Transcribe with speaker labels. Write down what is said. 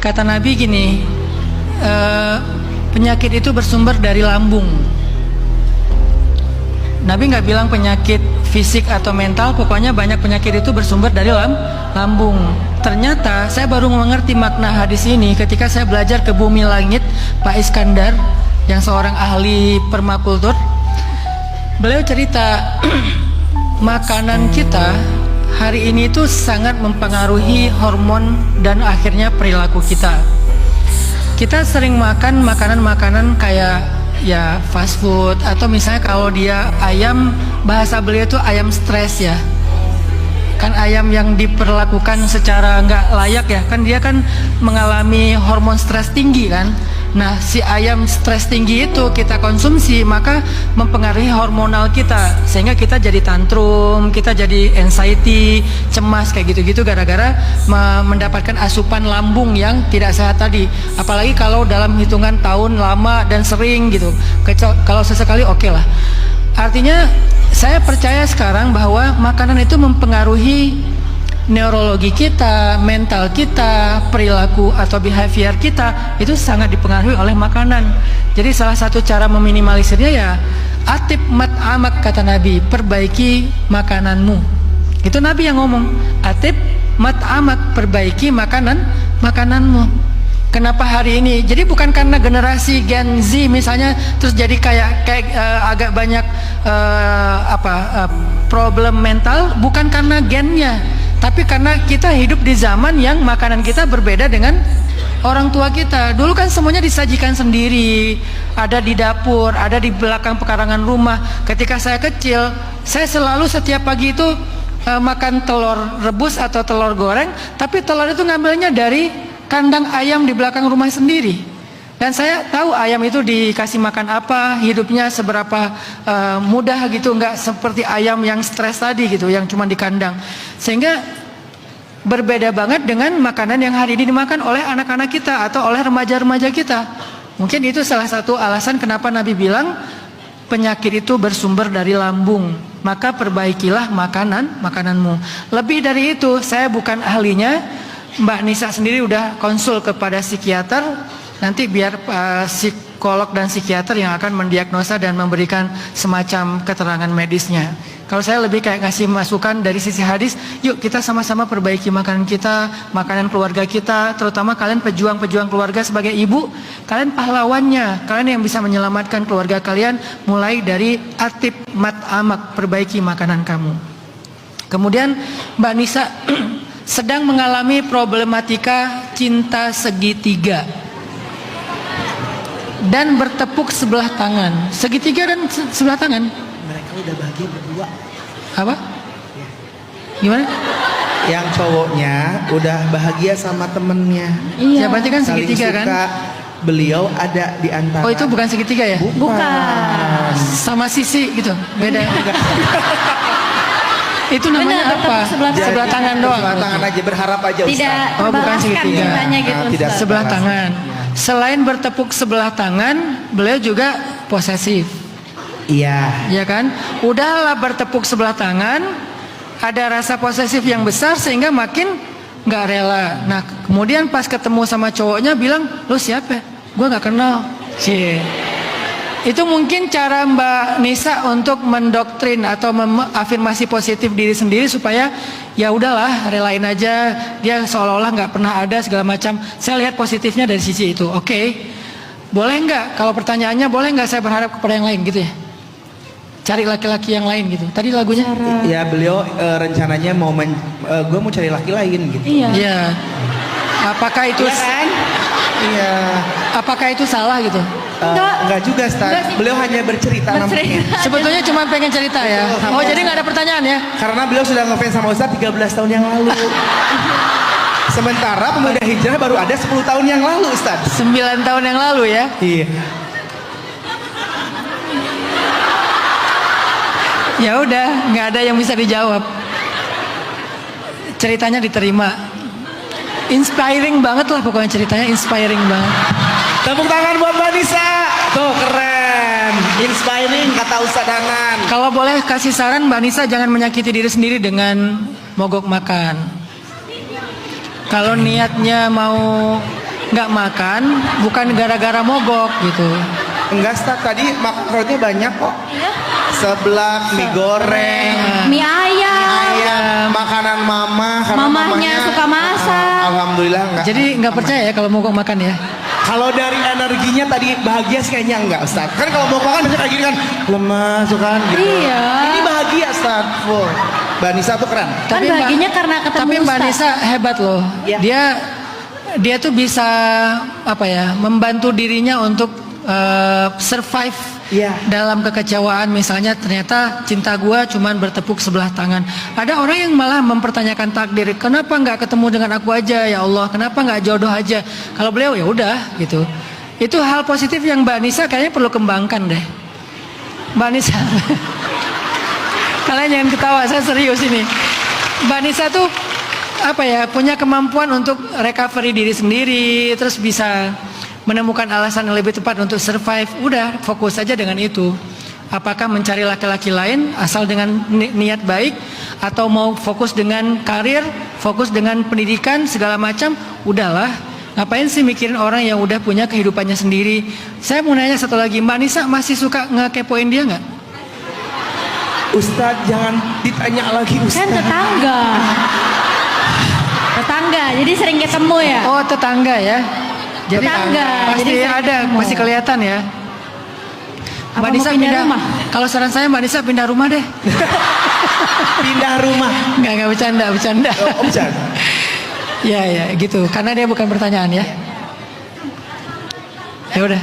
Speaker 1: kata Nabi gini, penyakit itu bersumber dari lambung. Nabi nggak bilang penyakit fisik atau mental, pokoknya banyak penyakit itu bersumber dari lambung. Ternyata saya baru mengerti makna hadis ini ketika saya belajar ke Bumi Langit Pak Iskandar, yang seorang ahli permakultur. Beliau cerita makanan kita hari ini itu sangat mempengaruhi hormon dan akhirnya perilaku kita. Kita sering makan makanan-makanan kayak ya fast food, atau misalnya kalau dia ayam, bahasa beliau itu ayam stres ya, kan ayam yang diperlakukan secara nggak layak ya, kan dia kan mengalami hormon stres tinggi kan. Nah, si ayam stres tinggi itu kita konsumsi, maka mempengaruhi hormonal kita, sehingga kita jadi tantrum, kita jadi anxiety, cemas kayak gitu-gitu gara-gara mendapatkan asupan lambung yang tidak sehat tadi. Apalagi kalau dalam hitungan tahun lama dan sering gitu. Kalau sesekali oke lah. Artinya saya percaya sekarang bahwa makanan itu mempengaruhi neurologi kita, mental kita, perilaku atau behavior kita itu sangat dipengaruhi oleh makanan. Jadi salah satu cara meminimalisirnya ya atib mat amak, kata Nabi, perbaiki makananmu. Itu Nabi yang ngomong, atib mat amak, perbaiki makananmu. Kenapa hari ini? Jadi bukan karena generasi Gen Z misalnya terus jadi kayak agak banyak problem mental, bukan karena gennya, tapi karena kita hidup di zaman yang makanan kita berbeda dengan orang tua kita. Dulu kan semuanya disajikan sendiri, ada di dapur, ada di belakang pekarangan rumah. Ketika saya kecil, saya selalu setiap pagi itu makan telur rebus atau telur goreng, tapi telur itu ngambilnya dari kandang ayam di belakang rumah sendiri. Dan saya tahu ayam itu dikasih makan apa, hidupnya seberapa mudah gitu, nggak seperti ayam yang stres tadi gitu, yang cuma di kandang. Sehingga berbeda banget dengan makanan yang hari ini dimakan oleh anak-anak kita atau oleh remaja-remaja kita. Mungkin itu salah satu alasan kenapa Nabi bilang penyakit itu bersumber dari lambung, maka perbaikilah makananmu. Lebih dari itu, saya bukan ahlinya. Mbak Nisa sendiri udah konsul kepada psikiater, nanti biar psikolog dan psikiater yang akan mendiagnosa dan memberikan semacam keterangan medisnya. Kalau saya lebih kayak ngasih masukan dari sisi hadis, yuk kita sama-sama perbaiki makanan kita, makanan keluarga kita, terutama kalian pejuang-pejuang keluarga sebagai ibu, kalian pahlawannya, kalian yang bisa menyelamatkan keluarga kalian mulai dari atib mat amak, perbaiki makanan kamu. Kemudian Mbak Nisa sedang mengalami problematika cinta segitiga dan bertepuk sebelah tangan. Segitiga dan sebelah tangan.
Speaker 2: Mereka udah bahagia berdua.
Speaker 1: Apa? Gimana?
Speaker 2: Yang cowoknya udah bahagia sama temennya.
Speaker 1: Iya. Ya berarti kan segitiga kan?
Speaker 2: Beliau ada di antara.
Speaker 1: Oh, itu bukan segitiga ya?
Speaker 3: Bukan.
Speaker 1: Sama sisi gitu. Beda. Itu namanya apa? Sebelah tangan doang.
Speaker 2: Sebelah tangan aja, berharap aja Ustaz.
Speaker 3: Tidak.
Speaker 1: Oh, bukan segitiga.
Speaker 3: Gitu,
Speaker 2: tidak
Speaker 1: sebelah tangan. Selain bertepuk sebelah tangan, beliau juga posesif.
Speaker 2: Iya.
Speaker 1: Ya kan? Udahlah bertepuk sebelah tangan, ada rasa posesif yang besar sehingga makin nggak rela. Nah, kemudian pas ketemu sama cowoknya bilang, "Lu siapa? Gua nggak kenal." Cie. Itu mungkin cara Mbak Nisa untuk mendoktrin atau afirmasi positif diri sendiri supaya ya udahlah, relain aja, dia seolah-olah nggak pernah ada segala macam. Saya lihat positifnya dari sisi itu. Oke. Boleh nggak? Kalau pertanyaannya boleh nggak saya berharap kepada yang lain gitu ya? Cari laki-laki yang lain gitu. Tadi lagunya?
Speaker 2: Ya beliau rencananya mau gue mau cari laki lain gitu.
Speaker 3: Iya.
Speaker 1: Iya. Apakah itu?
Speaker 2: Iya kan? Iya.
Speaker 1: Apakah itu salah gitu?
Speaker 2: Enggak juga Ustaz. Beliau hanya bercerita namanya.
Speaker 1: Sebetulnya cuma pengen cerita ya. Oh, jadi nggak ada pertanyaan ya?
Speaker 2: Karena beliau sudah ngefans sama Ustaz 13 tahun yang lalu. Sementara pemuda hijrah baru ada 10 tahun yang lalu Ustaz.
Speaker 1: 9 tahun yang lalu ya.
Speaker 2: Iya.
Speaker 1: Ya udah, nggak ada yang bisa dijawab. Ceritanya diterima. Inspiring banget lah pokoknya, ceritanya inspiring banget.
Speaker 2: Tepuk tangan buat Mbak Nisa. Tuh keren. Inspiring kata Ustaz Dangan.
Speaker 1: Kalau boleh kasih saran, Mbak Nisa jangan menyakiti diri sendiri dengan mogok makan. Kalau niatnya mau nggak makan bukan gara-gara mogok gitu.
Speaker 2: Enggak, Ustaz, tadi makan roti banyak kok. Seblak, mie goreng,
Speaker 3: Mie ayam.
Speaker 2: ayam, makanan mama karena
Speaker 3: Mamahnya suka masak.
Speaker 2: Alhamdulillah enggak.
Speaker 1: Jadi nggak percaya ya kalau mogok makan ya?
Speaker 2: Kalau dari energinya tadi bahagia sih kayaknya enggak, Ustaz. Kan kalau mau makan biasanya kayak gini kan lemas tuh kan gitu.
Speaker 3: Iya.
Speaker 2: Ini bahagia, Ustaz. Full. Mbak Nisa tuh keren.
Speaker 3: Kan bahagianya karena ketemu
Speaker 1: Tapi Mbak
Speaker 3: Ustaz.
Speaker 1: Nisa hebat loh.
Speaker 2: Iya.
Speaker 1: Dia tuh bisa apa ya? Membantu dirinya untuk survive
Speaker 2: Iya.
Speaker 1: dalam kekecewaan. Misalnya ternyata cinta gua cuman bertepuk sebelah tangan. Ada orang yang malah mempertanyakan takdir. Kenapa nggak ketemu dengan aku aja ya Allah? Kenapa nggak jodoh aja? Kalau beliau ya udah gitu. Itu hal positif yang Mbak Nisa kayaknya perlu kembangkan deh. Mbak Nisa. Kalian jangan ketawa, saya serius ini. Mbak Nisa tuh apa ya, punya kemampuan untuk recovery diri sendiri, terus bisa menemukan alasan yang lebih tepat untuk survive. Udah fokus aja dengan itu. Apakah mencari laki-laki lain asal dengan niat baik, atau mau fokus dengan karir, fokus dengan pendidikan segala macam, udahlah. Ngapain sih mikirin orang yang udah punya kehidupannya sendiri. Saya mau nanya satu lagi, Mbak Nisa masih suka ngekepoin dia nggak?
Speaker 2: Ustadz jangan ditanya lagi,
Speaker 3: Kan
Speaker 2: Ustadz.
Speaker 3: tetangga. Tetangga, jadi sering ketemu ya.
Speaker 1: Oh, tetangga ya. Jadi
Speaker 3: Tetangga,
Speaker 1: pasti
Speaker 3: jadi sering
Speaker 1: ada,
Speaker 3: ketemu.
Speaker 1: pasti kelihatan ya.
Speaker 3: Apa
Speaker 1: Mbak
Speaker 3: mau
Speaker 1: Nisa
Speaker 3: pindah rumah?
Speaker 1: Kalau saran saya Mbak Nisa pindah rumah deh.
Speaker 2: Pindah rumah.
Speaker 1: Nggak bercanda.
Speaker 2: Oh, bercanda.
Speaker 1: Ya gitu. Karena dia bukan pertanyaan ya. Ya udah.